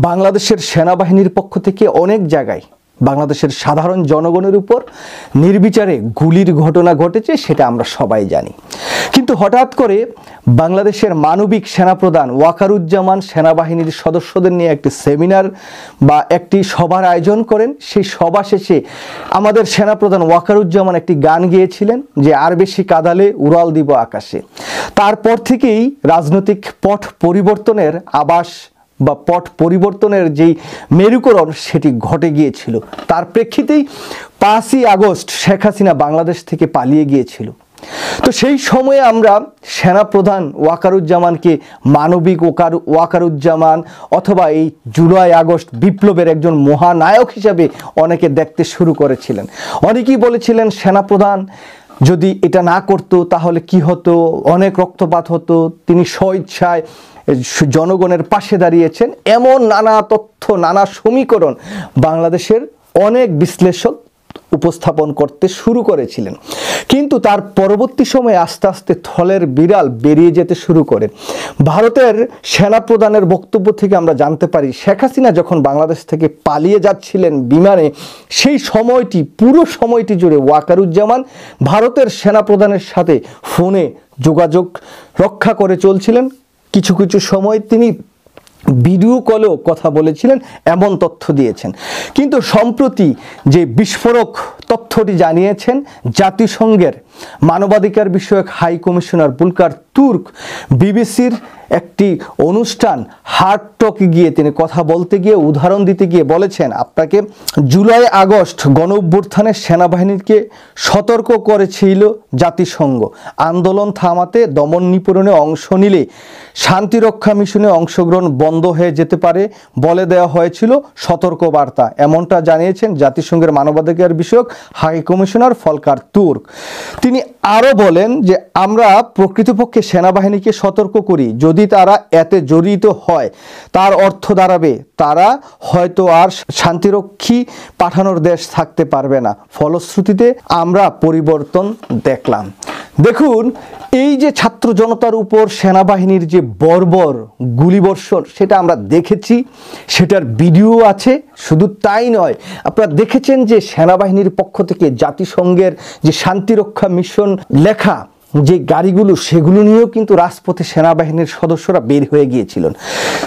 বাংলাদেশের সেনাবাহিনীর পক্ষ থেকে অনেক জায়গায় বাংলাদেশের সাধারণ জনগণের উপর নির্বিচারে গুলির ঘটনা ঘটেছে, সেটা আমরা সবাই জানি। কিন্তু হঠাৎ করে বাংলাদেশের মানবিক সেনাপ্রধান ওয়াকারুজ্জামান সেনাবাহিনীর সদস্যদের নিয়ে একটি সেমিনার বা একটি সভার আয়োজন করেন। সেই সভা শেষে আমাদের সেনাপ্রধান ওয়াকারুজ্জামান একটি গান গেয়েছিলেন যে আর বেশি কাঁদালে উড়াল দিব আকাশে। তারপর থেকেই রাজনৈতিক পট পরিবর্তনের আভাস বা পট পরিবর্তনের যেই মেরুকরণ সেটি ঘটে গিয়েছিল। তার প্রেক্ষিতেই 5ই আগস্ট শেখ হাসিনা বাংলাদেশ থেকে পালিয়ে গিয়েছিল। তো সেই সময়ে আমরা সেনাপ্রধান ওয়াকারুজ্জামানকে মানবিক ওয়াকারুজ্জামান অথবা এই জুলাই আগস্ট বিপ্লবের একজন মহানায়ক হিসাবে অনেকে দেখতে শুরু করেছিলেন। অনেকেই বলেছিলেন সেনাপ্রধান যদি এটা না করতো তাহলে কি হতো, অনেক রক্তপাত হতো, তিনি স্বইচ্ছায় জনগণের পাশে দাঁড়িয়েছেন। এমন নানা তথ্য, নানা সমীকরণ বাংলাদেশের অনেক বিশ্লেষক উপস্থাপন করতে শুরু করেছিলেন। কিন্তু তার পরবর্তী সময়ে আস্তে আস্তে থলের বিড়াল বেরিয়ে যেতে শুরু করে। ভারতের সেনাপ্রধানের বক্তব্য থেকে আমরা জানতে পারি শেখ হাসিনা যখন বাংলাদেশ থেকে পালিয়ে যাচ্ছিলেন বিমানে, সেই সময়টি পুরো সময়টি জুড়ে ওয়াকারুজ্জামান ভারতের সেনাপ্রধানের সাথে ফোনে যোগাযোগ রক্ষা করে চলছিলেন। কিছু কিছু সময় তিনি ভিডিও কলেও কথা বলেছিলেন, এমন তথ্য দিয়েছেন। কিন্তু সম্প্রতি যে বিস্ফোরক তথ্যটি জানিয়েছেন জাতিসংঘের মানবাধিকার বিষয়ক হাই কমিশনার ভোল্কার তুর্ক বিবিসির একটি অনুষ্ঠান হার্ট টকে গিয়ে তিনি কথা বলতে গিয়ে উদাহরণ দিতে গিয়ে বলেছেন, আপনাকে জুলাই আগস্ট গণ অভ্যুত্থানের সেনাবাহিনীকে সতর্ক করেছিল জাতিসংঘ, আন্দোলন থামাতে দমন নিপীড়নে অংশ নিলে শান্তিরক্ষা মিশনে অংশগ্রহণ বন্ধ হয়ে যেতে পারে বলে দেওয়া হয়েছিল সতর্ক বার্তা। এমনটা জানিয়েছেন জাতিসংঘের মানবাধিকার বিষয়ক হাই কমিশনার ভোল্কার তুর্ক। তিনি আরও বলেন যে আমরা প্রকৃতপক্ষে সেনাবাহিনীকে সতর্ক করি, যদি তারা এতে জড়িত হয় তার অর্থ দাঁড়াবে তারা হয়তো আর শান্তিরক্ষী পাঠানোর দেশ থাকতে পারবে না। ফলশ্রুতিতে আমরা পরিবর্তন দেখলাম। দেখুন, এই যে ছাত্র জনতার উপর সেনাবাহিনীর যে বর্বর গুলিবর্ষণ সেটা আমরা দেখেছি, সেটার ভিডিও আছে। শুধু তাই নয়, আপনারা দেখেছেন যে সেনাবাহিনীর পক্ষ থেকে জাতিসংঘের যে শান্তিরক্ষা মিশন লেখা যে গাড়িগুলো, সেগুলো নিয়েও কিন্তু রাজপথে সেনাবাহিনীর সদস্যরা বের হয়ে গিয়েছিলেন।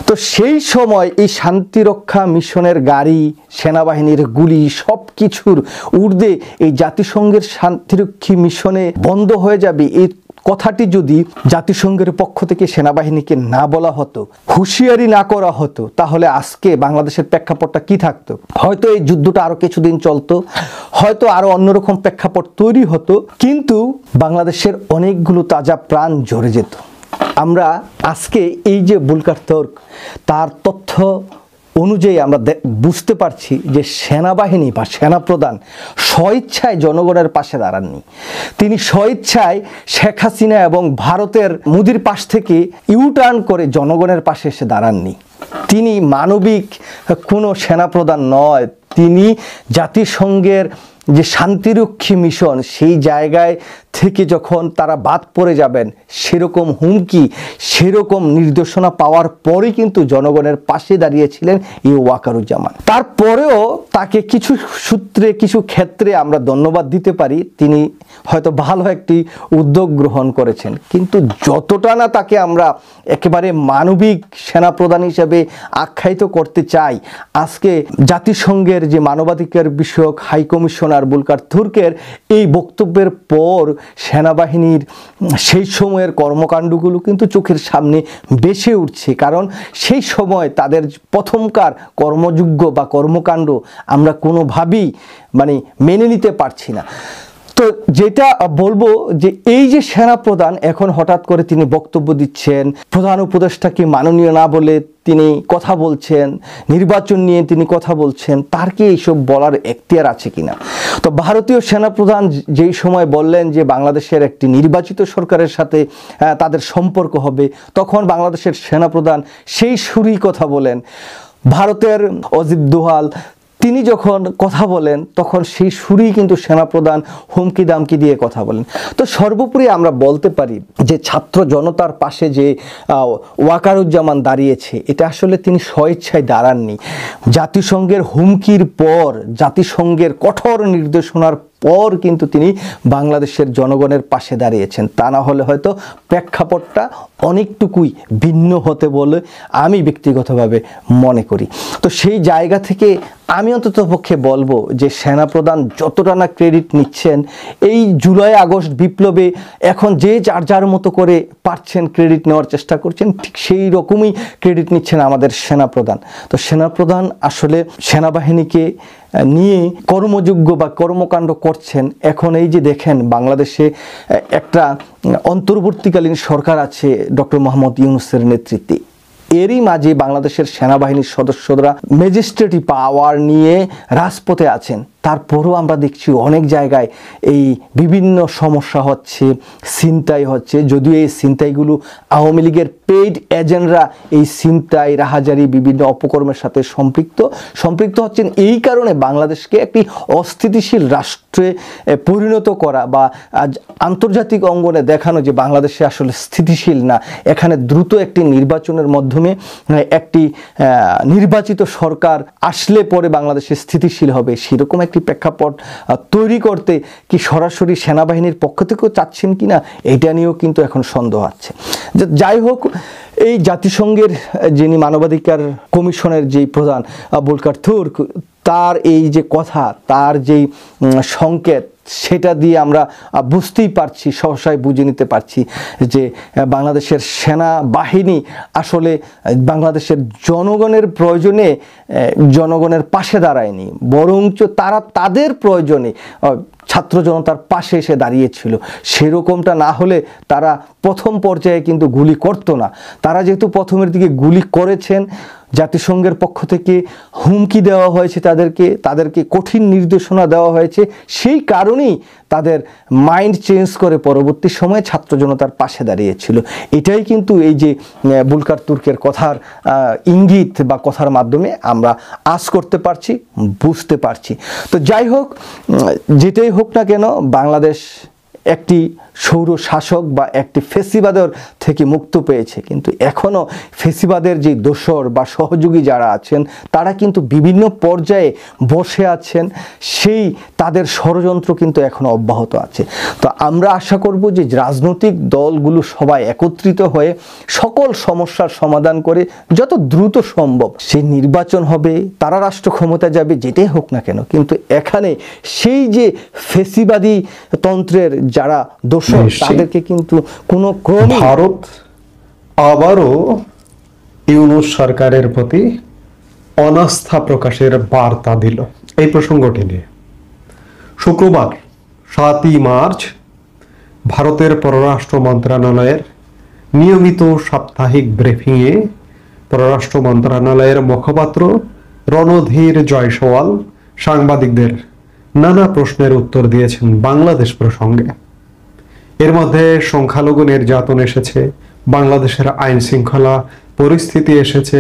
তো সেই সময় এই শান্তিরক্ষা মিশনের গাড়ি, সেনাবাহিনীর গুলি সব কিছুর ঊর্ধ্বে এই জাতিসংঘের শান্তিরক্ষী মিশনে বন্ধ হয়ে যাবে, এই কথাটি যদি জাতিসংঘের পক্ষ থেকে সেনাবাহিনীকে না বলা হতো, হুঁশিয়ারি না করা হতো, তাহলে আজকে বাংলাদেশের প্রেক্ষাপটটা কি থাকতো? হয়তো এই যুদ্ধটা আরো কিছুদিন চলতো, হয়তো আরো অন্যরকম প্রেক্ষাপট তৈরি হতো, কিন্তু বাংলাদেশের অনেকগুলো তাজা প্রাণ ঝরে যেত। আমরা আজকে এই যে ভোল্কার তুর্ক, তার তথ্য অনুযায়ী আমরা বুঝতে পারছি যে সেনাবাহিনী বা সেনাপ্রধান স্বইচ্ছায় জনগণের পাশে দাঁড়াননি। তিনি স্বইচ্ছায় শেখ হাসিনা এবং ভারতের মোদির পাশ থেকে ইউটার্ন করে জনগণের পাশে এসে দাঁড়াননি। তিনি মানবিক কোনো সেনাপ্রধান নয়, তিনি জাতিসংঘের যে শান্তিরক্ষী মিশন সেই জায়গায় থেকে যখন তারা বাদ পড়ে যাবেন, সেরকম হুমকি, সেরকম নির্দেশনা পাওয়ার পরেই কিন্তু জনগণের পাশে দাঁড়িয়েছিলেন এই ওয়াকারুজ্জামান। তারপরেও তাকে কিছু সূত্রে, কিছু ক্ষেত্রে আমরা ধন্যবাদ দিতে পারি, তিনি হয়তো ভালো একটি উদ্যোগ গ্রহণ করেছেন। কিন্তু যতটা না তাকে আমরা একেবারে মানবিক সেনাপ্রধান হিসেবে আখ্যায়িত করতে চাই, আজকে জাতিসংঘের যে মানবাধিকার বিষয়ক হাই কমিশনার ভোল্কার তুর্কের এই বক্তব্যের পর সেনাবাহিনীর সেই সময়ের কর্মকাণ্ডগুলো কিন্তু চোখের সামনে ভেসে উঠছে। কারণ সেই সময় তাদের প্রথমকার কর্মযোগ্য বা কর্মকাণ্ড আমরা কোনোভাবেই মেনে নিতে পারছি না। তো যেটা বলবো যে এই যে সেনাপ্রধান এখন হঠাৎ করে তিনি বক্তব্য দিচ্ছেন, প্রধান উপদেষ্টাকে মাননীয় না বলে তিনি কথা বলছেন, নির্বাচন নিয়ে তিনি কথা বলছেন, তার কি এইসব বলার এখতিয়ার আছে কিনা? তো ভারতীয় সেনাপ্রধান যেই সময় বললেন যে বাংলাদেশের একটি নির্বাচিত সরকারের সাথে তাদের সম্পর্ক হবে, তখন বাংলাদেশের সেনাপ্রধান সেই সুরেই কথা বলেন। ভারতের অজিত দোভাল তিনি যখন কথা বলেন তখন সেই সুরেই কিন্তু সেনাপ্রধান হুমকি দামকি দিয়ে কথা বলেন। তো সর্বোপরি আমরা বলতে পারি যে ছাত্র জনতার পাশে যে ওয়াকারুজ্জামান দাঁড়িয়েছে, এটা আসলে তিনি স্বেচ্ছায় দাঁড়াননি। জাতিসংঘের হুমকির পর, জাতিসংঘের কঠোর নির্দেশনার পর কিন্তু তিনি বাংলাদেশের জনগণের পাশে দাঁড়িয়েছেন। তা না হলে হয়তো প্রেক্ষাপটটা অনেকটুকুই ভিন্ন হতে বলে আমি ব্যক্তিগতভাবে মনে করি। তো সেই জায়গা থেকে আমি অন্ততপক্ষে বলবো যে সেনাপ্রধান যতটা না ক্রেডিট নিচ্ছেন এই জুলাই আগস্ট বিপ্লবে, এখন যে যার যার মতো করে পারছেন ক্রেডিট নেওয়ার চেষ্টা করছেন, ঠিক সেই রকমই ক্রেডিট নিচ্ছেন আমাদের সেনাপ্রধান। তো সেনাপ্রধান আসলে সেনাবাহিনীকে নিয়ে কর্মযোগ্য বা কর্মকাণ্ড করছেন। এখন এই যে দেখেন বাংলাদেশে একটা অন্তর্বর্তীকালীন সরকার আছে ডক্টর মোহাম্মদ ইউনূসের নেতৃত্বে, এরই মাঝে বাংলাদেশের সেনাবাহিনীর সদস্যরা ম্যাজিস্ট্রেটি পাওয়ার নিয়ে রাজপথে আছেন। তারপরও আমরা দেখছি অনেক জায়গায় এই বিভিন্ন সমস্যা হচ্ছে, ছিনতাই হচ্ছে। যদিও এই ছিনতাইগুলো আওয়ামী লীগের পেইড এজেন্টরা এই ছিনতাই রাহাজারি বিভিন্ন অপকর্মের সাথে সম্পৃক্ত হচ্ছেন। এই কারণে বাংলাদেশকে একটি অস্থিতিশীল রাষ্ট্রে পরিণত করা বা আন্তর্জাতিক অঙ্গনে দেখানো যে বাংলাদেশে আসলে স্থিতিশীল না, এখানে দ্রুত একটি নির্বাচনের মাধ্যমে একটি নির্বাচিত সরকার আসলে পরে বাংলাদেশে স্থিতিশীল হবে, সেরকম একটি প্রেক্ষাপট তৈরি করতে কি সরাসরি সেনাবাহিনীর পক্ষ থেকেও চাচ্ছেন কিনা, এটা নিয়েও কিন্তু এখন সন্দেহ আছে। যাই হোক, এই জাতিসংঘের যিনি মানবাধিকার কমিশনের যেই প্রধান ভোল্কার তুর্ক, তার এই যে কথা, তার যেই সংকেত, সেটা দিয়ে আমরা বুঝতেই পারছি, সহসায় বুঝে নিতে পারছি যে বাংলাদেশের সেনাবাহিনী আসলে বাংলাদেশের জনগণের প্রয়োজনে জনগণের পাশে দাঁড়ায়নি, বরঞ্চ তারা তাদের প্রয়োজনে ছাত্র জনতার পাশে এসে দাঁড়িয়েছিল। সেরকমটা না হলে তারা প্রথম পর্যায়ে কিন্তু গুলি করতো না। তারা যেহেতু প্রথমের দিকে গুলি করেছেন, জাতিসংঘের পক্ষ থেকে হুমকি দেওয়া হয়েছে, তাদেরকে কঠিন নির্দেশনা দেওয়া হয়েছে, সেই কারণেই তাদের মাইন্ড চেঞ্জ করে পরবর্তী সময়ে ছাত্র জনতার পাশে দাঁড়িয়েছিল। এটাই কিন্তু এই যে ভোল্কার তুর্কের কথার ইঙ্গিত বা কথার মাধ্যমে আমরা আঁচ করতে পারছি, বুঝতে পারছি। তো যাই হোক, যেটাই হোক না কেন, বাংলাদেশ একটি সৌর শাসক বা একটি ফেসিবাদের থেকে মুক্ত পেয়েছে, কিন্তু এখনও ফেসিবাদের যে দোসর বা সহযোগী যারা আছেন তারা কিন্তু বিভিন্ন পর্যায়ে বসে আছেন, সেই তাদের ষড়যন্ত্র কিন্তু এখনও অব্যাহত আছে। তো আমরা আশা করব যে রাজনৈতিক দলগুলো সবাই একত্রিত হয়ে সকল সমস্যার সমাধান করে যত দ্রুত সম্ভব সেই নির্বাচন হবে, তারা রাষ্ট্র ক্ষমতা যাবে, যেটাই হোক না কেন, কিন্তু এখানে সেই যে ফেসিবাদী তন্ত্রের যারা তাদেরকে কিন্তু কোনো ক্রমে ভারত আবারও ইউনূস সরকারের প্রতি অনাস্থা প্রকাশের বার্তা দিল। এই প্রসঙ্গটি নিয়ে শুক্রবার 7ই মার্চ ভারতের পররাষ্ট্র মন্ত্রণালয়ের নিয়মিত সাপ্তাহিক ব্রিফিংয়ে পররাষ্ট্র মন্ত্রণালয়ের মুখপাত্র রণধীর জয়সওয়াল সাংবাদিকদের নানা প্রশ্নের উত্তর দিয়েছেন বাংলাদেশ প্রসঙ্গে। এর মধ্যে সংখ্যালঘু নির্যাতন এসেছে, বাংলাদেশের আইন শৃঙ্খলা পরিস্থিতি এসেছে,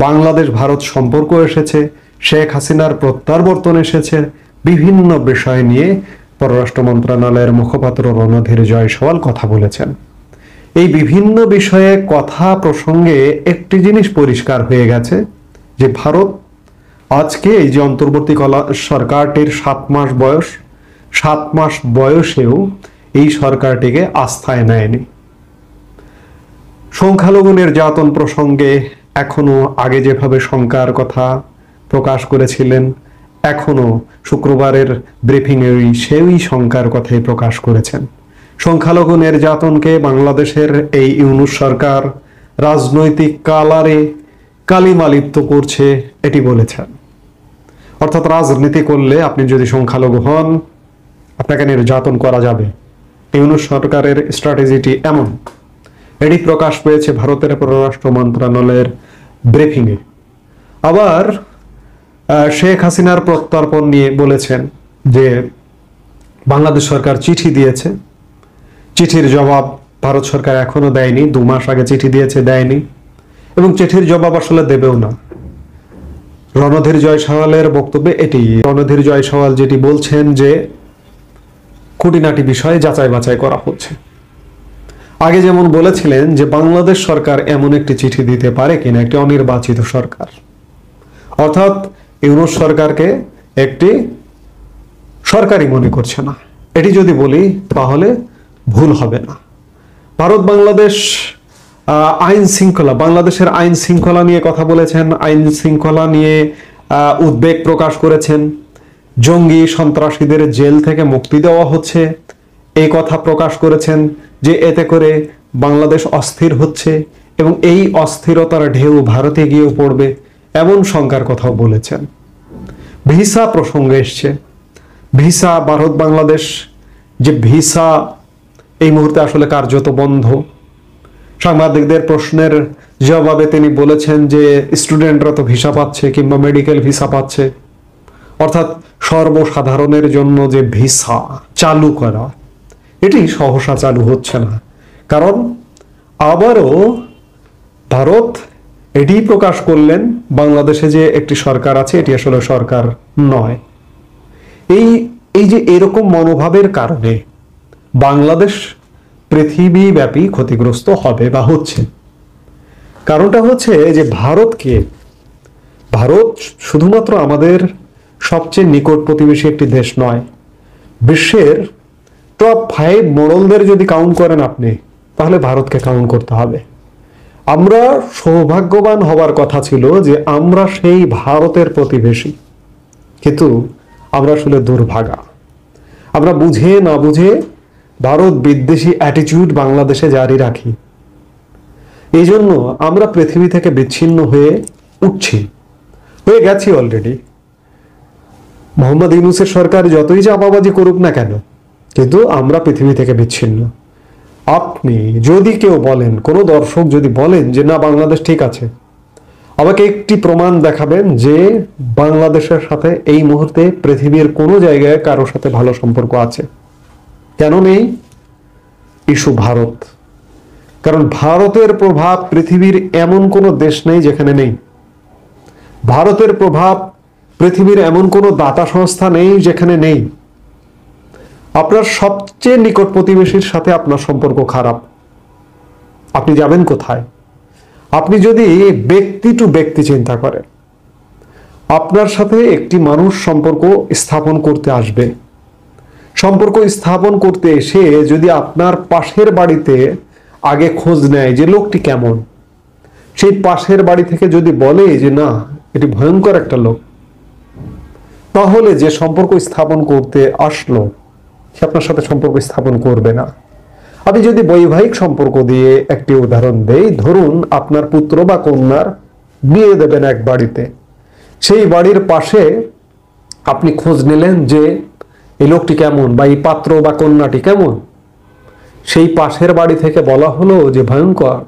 বাংলাদেশ ভারত সম্পর্ক এসেছে, শেখ হাসিনার প্রত্যাবর্তন এসেছে, বিভিন্ন বিষয় নিয়ে পররাষ্ট্র মন্ত্রণালয়ের মুখপাত্র রণধীর জয়সওয়াল কথা বলেছেন। এই বিভিন্ন বিষয়ে কথা প্রসঙ্গে একটি জিনিস পরিষ্কার হয়ে গেছে যে ভারত আজকে এই যে অন্তর্বর্তী সরকারটির 7 মাস বয়সেও এই সরকারটিকে আস্থায় নেয়নি। সংখ্যালঘু নির্যাতন প্রসঙ্গে এখনো আগে যেভাবে শঙ্কার কথা প্রকাশ করেছিলেন, এখনো শুক্রবারের ব্রিফিংয়ে সেই শঙ্কার কথাই প্রকাশ করেছেন। সংখ্যালঘু নির্যাতনকে বাংলাদেশের এই ইউনূস সরকার রাজনৈতিক কালারে কালিমা লিপ্ত করছে, এটি বলেছেন। অর্থাৎ রাজনীতি করলে আপনি যদি সংখ্যালঘু হন আপনাকে নির্যাতন করা যাবে। ইউনূস সরকারের স্ট্র্যাটেজিটি এমন, এটি প্রকাশ পেয়েছে ভারতের পররাষ্ট্র মন্ত্রণালয়ের ব্রিফিংয়ে। আবার শেখ হাসিনার প্রত্যর্পণ নিয়ে বলেছেন যে বাংলাদেশ সরকার চিঠি দিয়েছে, চিঠির জবাব ভারত সরকার এখনো দেয়নি। 2 মাস আগে চিঠি দিয়েছে, দেয়নি, এবং চিঠির জবাব আসলে দেবেও না। রণধীর জয়সওয়ালের বক্তব্যে এটি। রণধীর জয়সওয়াল যেটি বলছেন যে খুঁটিনাটি বিষয়ে যাচাই বাছাই করা হচ্ছে। আগে যেমন বলেছিলেন যে বাংলাদেশ সরকার এমন একটি চিঠি দিতে পারে কিনা, একটি অনির্বাচিত সরকার, অর্থাৎ ইউনূস সরকারকে একটি সরকারি মনে করছে না, এটি যদি বলি তাহলে ভুল হবে না। ভারত বাংলাদেশ আইন শৃঙ্খলা, বাংলাদেশের আইন শৃঙ্খলা নিয়ে কথা বলেছেন, আইন শৃঙ্খলা নিয়ে উদ্বেগ প্রকাশ করেছেন, জঙ্গি সন্ত্রাসীদের জেল থেকে মুক্তি দেওয়া হচ্ছে এই কথা প্রকাশ করেছেন, যে এতে করে বাংলাদেশ অস্থির হচ্ছে এবং এই অস্থিরতার ঢেউ ভারতে গিয়েও পড়বে এমন শঙ্কার কথাও বলেছেন। ভিসা প্রসঙ্গে এসছে, ভিসা ভারত বাংলাদেশ যে ভিসা এই মুহূর্তে আসলে কার্যত বন্ধ। সাংবাদিকদের প্রশ্নের জবাবে তিনি বলেছেন যে স্টুডেন্টরা তো ভিসা পাচ্ছে কিংবা মেডিকেল ভিসা পাচ্ছে, অর্থাৎ সর্বসাধারণের জন্য যে ভিসা চালু করা এটি সহসা চালু হচ্ছে না। কারণ আবারও ভারত এটি প্রকাশ করলেন বাংলাদেশে যে একটি সরকার আছে এটি আসলে সরকার নয়। এই যে এরকম মনোভাবের কারণে বাংলাদেশ পৃথিবীব্যাপী ক্ষতিগ্রস্ত হবে বা হচ্ছে। কারণটা হচ্ছে যে ভারত শুধুমাত্র আমাদের সবচেয়ে নিকট প্রতিবেশী একটি দেশ নয়, বিশ্বের টপ 5 মোড়লদের যদি কাউন্ট করেন আপনি, তাহলে ভারতকে কাউন্ট করতে হবে। আমরা সৌভাগ্যবান হবার কথা ছিল যে আমরা সেই ভারতের প্রতিবেশী, কিন্তু আমরা আসলে দুর্ভাগা। আমরা বুঝে না বুঝে ভারত বিদ্বেষী অ্যাটিটিউড বাংলাদেশে জারি রাখি। এই জন্য আমরা পৃথিবী থেকে বিচ্ছিন্ন হয়ে গেছি অলরেডি। মোহাম্মদ ইউনূসের সরকার যতই চাপাবাজি করুক না কেন, কিন্তু আমরা পৃথিবী থেকে বিচ্ছিন্ন। আপনি যদি কেউ বলেন, কোনো দর্শক যদি বলেন যে না বাংলাদেশ ঠিক আছে, আমাকে একটি প্রমাণ দেখাবেন যে বাংলাদেশের সাথে এই মুহূর্তে পৃথিবীর কোনো জায়গায় কারোর সাথে ভালো সম্পর্ক আছে। কেন নেই? ইস্যু ভারত। কারণ ভারতের প্রভাব পৃথিবীর এমন কোনো দেশ নেই যেখানে নেই। ভারতের প্রভাব পৃথিবীর এমন কোনো দাতা সংস্থা নেই যেখানে নেই। আপনার সবচেয়ে নিকট প্রতিবেশীর সাথে আপনার সম্পর্ক খারাপ, আপনি যাবেন কোথায়? আপনি যদি ব্যক্তি টু ব্যক্তি চিন্তা করেন, আপনার সাথে একটি মানুষ সম্পর্ক স্থাপন করতে আসবে, সম্পর্ক স্থাপন করতে এসে যদি আপনার পাশের বাড়িতে আগে খোঁজ নেয় যে লোকটি কেমন, সেই পাশের বাড়ি থেকে যদি বলে যে না এটি ভয়ঙ্কর একটা লোক, তাহলে যে সম্পর্ক স্থাপন করতে আসলো সে আপনার সাথে সম্পর্ক স্থাপন করবে না। আমি যদি বৈবাহিক সম্পর্ক দিয়ে একটি উদাহরণ দেই, ধরুন আপনার পুত্র বা কন্যার বিয়ে দেবেন এক বাড়িতে, সেই বাড়ির পাশে আপনি খোঁজ নিলেন যে এই লোকটি কেমন বা এই পাত্র বা কন্যাটি কেমন, সেই পাশের বাড়ি থেকে বলা হলো যে ভয়ঙ্কর,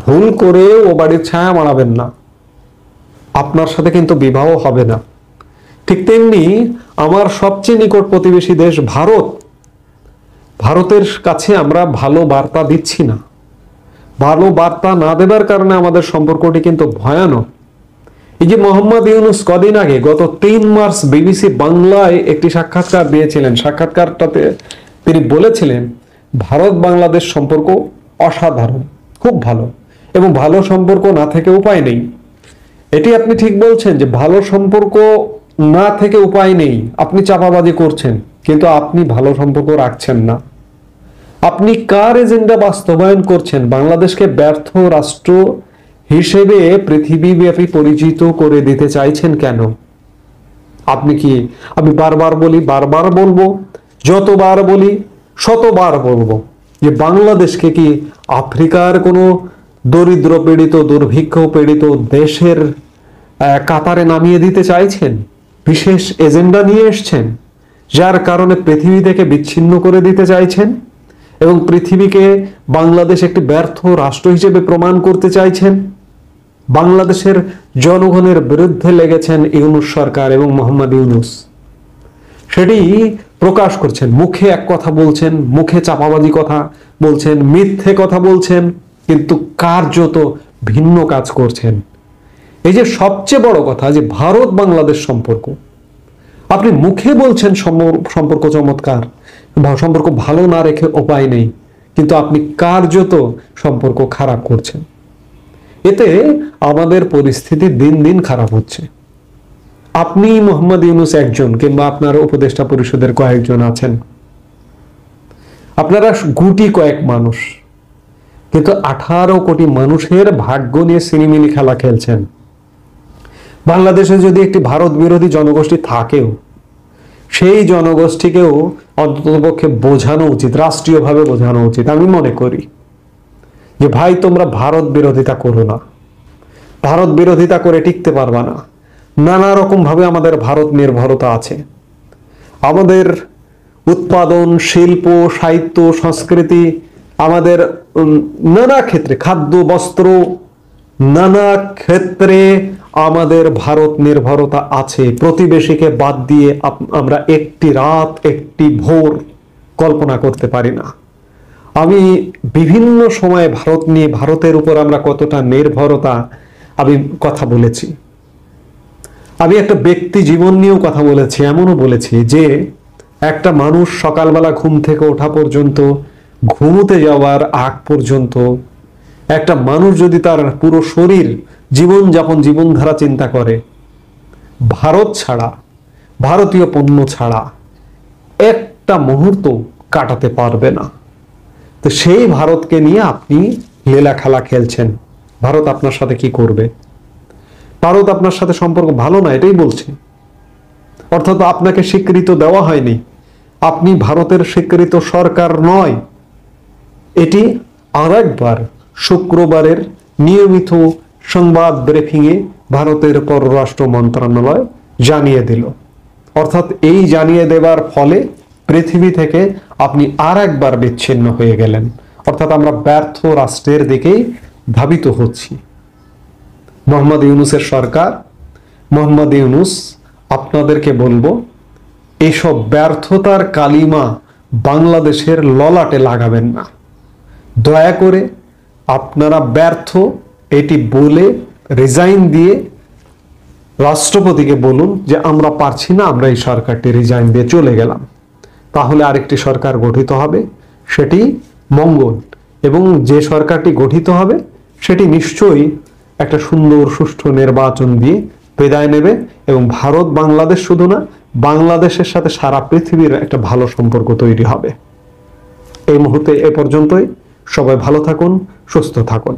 ভুল করে ও বাড়ির ছায়া মারাবেন না, আপনার সাথে কিন্তু বিবাহ হবে না। ঠিক তেমনি আমার সবচেয়ে নিকট প্রতিবেশী দেশ ভারত, ভারতের কাছে আমরা ভালো বার্তা দিচ্ছি না। ভালো বার্তা না দেবার কারণে আমাদের সম্পর্কটি কিন্তু ভয়ানক। এই যে মোহাম্মদ ইউনূস কদিন আগে গত 3 মার্চ বিবিসি বাংলায় একটি সাক্ষাৎকার দিয়েছিলেন, সাক্ষাৎকারটাতে তিনি বলেছিলেন ভারত বাংলাদেশ সম্পর্ক অসাধারণ, খুব ভালো, এবং ভালো সম্পর্ক না থেকে উপায় নেই। এটি আপনি ঠিক বলছেন যে ভালো সম্পর্ক না থেকে উপায় নেই, আপনি চাপাবাজি করছেন, কিন্তু আপনি ভালো সম্পর্ক রাখছেন না। আপনি কার এজেন্ডা বাস্তবায়ন করছেন? বাংলাদেশকে ব্যর্থ রাষ্ট্র হিসেবে পৃথিবীব্যাপী পরিচিত করে দিতে চাইছেন কেন? আপনি কি, আমি বারবার বলি, বারবার বলবো, যতবার বলি শতবার বলবো যে বাংলাদেশকে কি আফ্রিকার কোনো দরিদ্র পীড়িত, দুর্ভিক্ষ পীড়িত দেশের কাতারে নামিয়ে দিতে চাইছেন? বিশেষ এজেন্ডা নিয়ে এসছেন যার কারণে পৃথিবী থেকে বিচ্ছিন্ন করে দিতে চাইছেন এবং পৃথিবীকে বাংলাদেশ একটি ব্যর্থ রাষ্ট্র হিসেবে প্রমাণ করতে চাইছেন। বাংলাদেশের জনগণের বিরুদ্ধে লেগেছেন ইউনূস সরকার এবং মোহাম্মদ ইউনূস, সেটি প্রকাশ করছেন। মুখে এক কথা বলছেন, মুখে চাপাবাজি কথা বলছেন, মিথ্যে কথা বলছেন, কিন্তু কার্যত ভিন্ন কাজ করছেন। এই যে সবচেয়ে বড় কথা যে ভারত বাংলাদেশ সম্পর্ক, আপনি মুখে বলছেন সম্পর্ক চমৎকার, সম্পর্ক ভালো না রেখে উপায় নেই, কিন্তু আপনি কার্যত সম্পর্ক খারাপ করছেন। এতে আমাদের পরিস্থিতি দিন দিন খারাপ হচ্ছে। আপনি মোহাম্মদ ইউনূস একজন, কিংবা আপনার উপদেষ্টা পরিষদের কয়েকজন আছেন, আপনারা গুটি কয়েক মানুষ, কিন্তু 18 কোটি মানুষের ভাগ্য নিয়ে সিনেমিনি খেলা খেলছেন। বাংলাদেশে যদি একটি ভারত বিরোধী জনগোষ্ঠী থাকেও, সেই জনগোষ্ঠীকেও অন্ততপক্ষে বোঝানো উচিত, রাষ্ট্রীয়ভাবে বোঝানো উচিত। আমি মনে করি যে ভাই, তোমরা ভারত বিরোধিতা করো না, ভারত বিরোধিতা করে টিকতে পারবা না। নানা রকম ভাবে আমাদের ভারত নির্ভরতা আছে। আমাদের উৎপাদন, শিল্প, সাহিত্য, সংস্কৃতি, আমাদের নানা ক্ষেত্রে, খাদ্য, বস্ত্র, নানা ক্ষেত্রে আমাদের ভারত নির্ভরতা আছে। প্রতিবেশীকে বাদ দিয়ে আমরা একটি রাত, একটি ভোর কল্পনা করতে পারি না। আমি বিভিন্ন সময়ে ভারত নিয়ে, ভারতের উপর আমরা কতটা নির্ভরতা আমি কথা বলেছি। আমি একটা ব্যক্তি জীবন নিয়েও কথা বলেছি, এমনও বলেছি যে একটা মানুষ সকালবেলা ঘুম থেকে ওঠা পর্যন্ত, ঘুমোতে যাওয়ার আগ পর্যন্ত একটা মানুষ যদি তার পুরো শরীর, জীবনযাপন, জীবনধারা চিন্তা করে, ভারত ছাড়া, ভারতীয় পণ্য ছাড়া একটা মুহূর্ত কাটাতে পারবে না। তো সেই ভারতকে নিয়ে আপনি লীলা খেলা খেলছেন। ভারত আপনার সাথে কি করবে? ভারত আপনার সাথে সম্পর্ক ভালো না, এটাই বলছে। অর্থাৎ আপনাকে স্বীকৃত দেওয়া হয়নি, আপনি ভারতের স্বীকৃত সরকার নয়। এটি আরেকবার শুক্রবারের নিয়মিত সংবাদ ব্রিফিংয়ে ভারতের পররাষ্ট্র মন্ত্রণালয় জানিয়ে দিল। অর্থাৎ এই জানিয়ে দেওয়ার ফলে পৃথিবী থেকে আপনি আরেকবার বিচ্ছিন্ন হয়ে গেলেন। অর্থাৎ আমরা ব্যর্থ রাষ্ট্রের দিকেই ধাবিত হচ্ছি। মোহাম্মদ ইউনূসের সরকার, মোহাম্মদ ইউনূস, আপনাদেরকে বলবো, এইসব ব্যর্থতার কালিমা বাংলাদেশের ললাটে লাগাবেন না। দয়া করে আপনারা ব্যর্থ এটি বলে রিজাইন দিয়ে রাষ্ট্রপতিকে বলুন যে আমরা পারছি না, আমরা এই সরকারটি রিজাইন দিয়ে চলে গেলাম। তাহলে আরেকটি সরকার গঠিত হবে, সেটি মঙ্গল, এবং যে সরকারটি গঠিত হবে সেটি নিশ্চয়ই একটা সুন্দর সুষ্ঠু নির্বাচন দিয়ে বিদায় নেবে, এবং ভারত বাংলাদেশ শুধু না, বাংলাদেশের সাথে সারা পৃথিবীর একটা ভালো সম্পর্ক তৈরি হবে। এই মুহূর্তে এ পর্যন্তই। সবাই ভালো থাকুন, সুস্থ থাকুন।